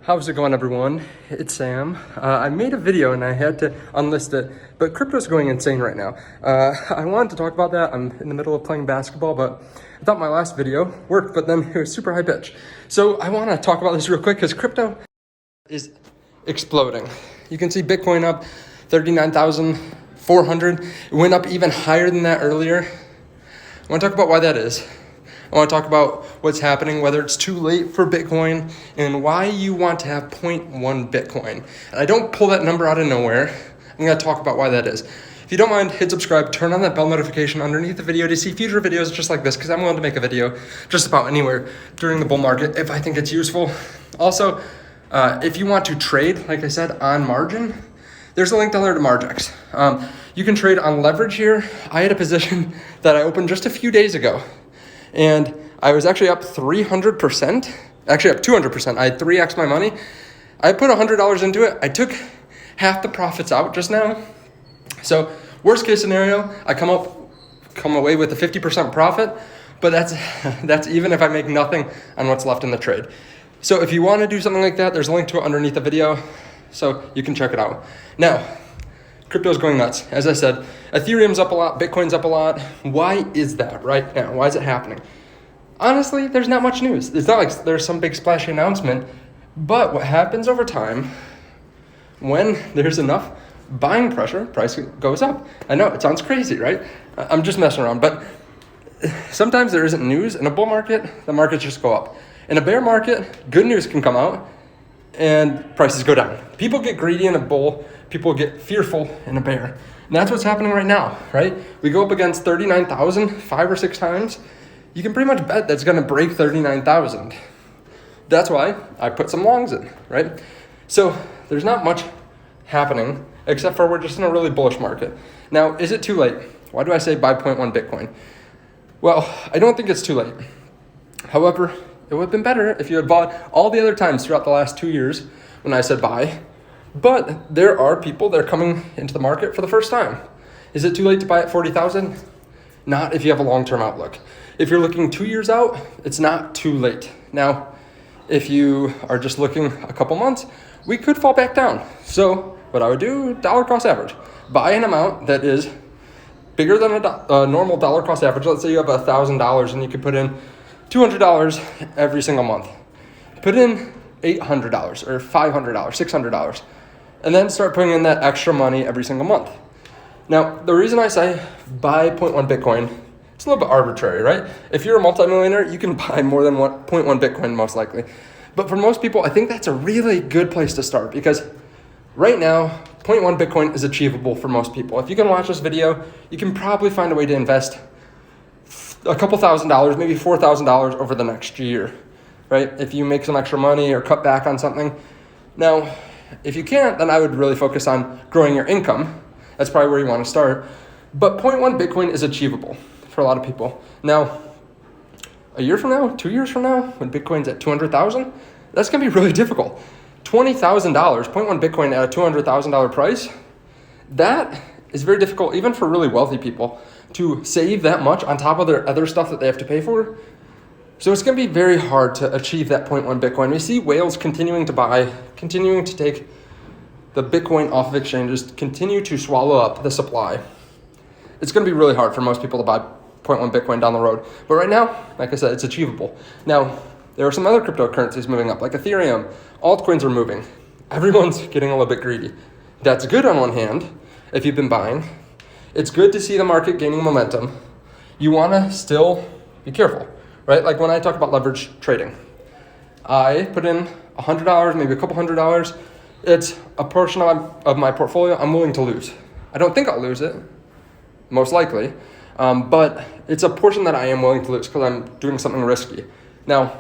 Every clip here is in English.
How's it going, everyone? It's Sam. I made a video and I had to unlist it, but crypto's going insane right now. I wanted to talk about that. I'm in the middle of playing basketball, but I thought my last video worked, but then it was super high pitch. So I want to talk about this real quick because crypto is exploding. You can see Bitcoin up 39,400. It went up even higher than that earlier. I want to talk about why that is. I want to talk about what's happening, whether it's too late for Bitcoin, and why you want to have 0.1 Bitcoin. And I don't pull that number out of nowhere. I'm going to talk about why that is. If you don't mind, hit subscribe, turn on that bell notification underneath the video to see future videos just like this, because I'm willing to make a video just about anywhere during the bull market if I think it's useful. Also, if you want to trade, like I said, on margin, there's a link down there to Margex. You can trade on leverage here. I had a position that I opened just a few days ago, and I was actually up 300%, actually up 200%. I had 3x my money. I put $100 into it. I took half the profits out just now. So worst case scenario, I come away with a 50% profit, but that's even if I make nothing on what's left in the trade. So if you want to do something like that, there's a link to it underneath the video, so you can check it out. Now, crypto's going nuts. As I said, Ethereum's up a lot, Bitcoin's up a lot. Why is that right now? Why is it happening? Honestly, there's not much news. It's not like there's some big splashy announcement, but what happens over time, when there's enough buying pressure, price goes up. I know, it sounds crazy, right? I'm just messing around, but sometimes there isn't news. In a bull market, the markets just go up. In a bear market, good news can come out and prices go down. People get greedy in a bull, people get fearful in a bear. And that's what's happening right now, right? We go up against 39,000 5 or 6 times. You can pretty much bet that's gonna break 39,000. That's why I put some longs in, right? So there's not much happening except for we're just in a really bullish market. Now, is it too late? Why do I say buy 0.1 Bitcoin? Well, I don't think it's too late. However, it would have been better if you had bought all the other times throughout the last 2 years when I said buy. But there are people that are coming into the market for the first time. Is it too late to buy at 40,000? Not if you have a long-term outlook. If you're looking 2 years out, it's not too late. Now, if you are just looking a couple months, we could fall back down. So what I would do, dollar cost average. Buy an amount that is bigger than a normal dollar cost average. Let's say you have $1,000 and you could put in $200 every single month. Put in $800 or $500, $600, and then start putting in that extra money every single month. Now, the reason I say buy 0.1 Bitcoin, it's a little bit arbitrary, right? If you're a multimillionaire, you can buy more than 0.1 Bitcoin most likely. But for most people, I think that's a really good place to start because right now, 0.1 Bitcoin is achievable for most people. If you can watch this video, you can probably find a way to invest a couple $1,000s, maybe $4,000 over the next year, right? If you make some extra money or cut back on something. Now, if you can't, then I would really focus on growing your income. That's probably where you want to start. But 0.1 Bitcoin is achievable for a lot of people. Now, a year from now, 2 years from now, when Bitcoin's at 200,000, that's going to be really difficult. $20,000, 0.1 Bitcoin at a $200,000 price, that is very difficult even for really wealthy people to save that much on top of their other stuff that they have to pay for. So it's going to be very hard to achieve that 0.1 Bitcoin. We see whales continuing to buy, continuing to take the Bitcoin off of exchanges, continue to swallow up the supply. It's going to be really hard for most people to buy 0.1 Bitcoin down the road. But right now, like I said, it's achievable. Now, there are some other cryptocurrencies moving up, like Ethereum. Altcoins are moving. Everyone's getting a little bit greedy. That's good on one hand, if you've been buying. It's good to see the market gaining momentum. You want to still be careful, right? Like when I talk about leverage trading, I put in $100, maybe a couple $100. It's a portion of my portfolio I'm willing to lose. I don't think I'll lose it, most likely, but it's a portion that I am willing to lose because I'm doing something risky. Now,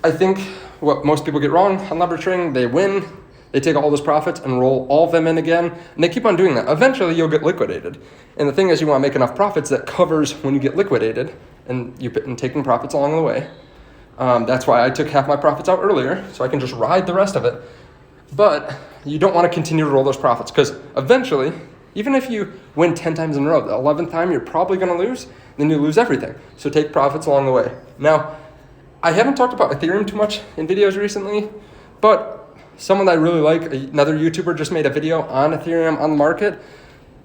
I think what most people get wrong on leverage trading, they win, they take all those profits and roll all of them in again, and they keep on doing that. Eventually, you'll get liquidated. And the thing is, you want to make enough profits that covers when you get liquidated, and you've been taking profits along the way. That's why I took half my profits out earlier, so I can just ride the rest of it. But you don't want to continue to roll those profits, because eventually, even if you win 10 times in a row, the 11th time you're probably going to lose, then you lose everything. So take profits along the way. Now, I haven't talked about Ethereum too much in videos recently, But someone that I really like, another YouTuber, just made a video on Ethereum on the market.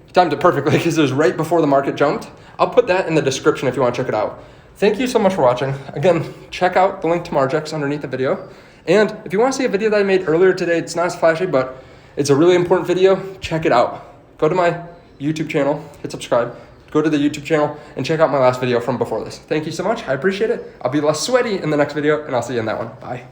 He timed it perfectly because it was right before the market jumped. I'll put that in the description if you want to check it out. Thank you so much for watching. Again, check out the link to Margex underneath the video. And if you want to see a video that I made earlier today, it's not as flashy, but it's a really important video, check it out. Go to my YouTube channel, hit subscribe, go to the YouTube channel, and check out my last video from before this. Thank you so much, I appreciate it. I'll be less sweaty in the next video, and I'll see you in that one. Bye.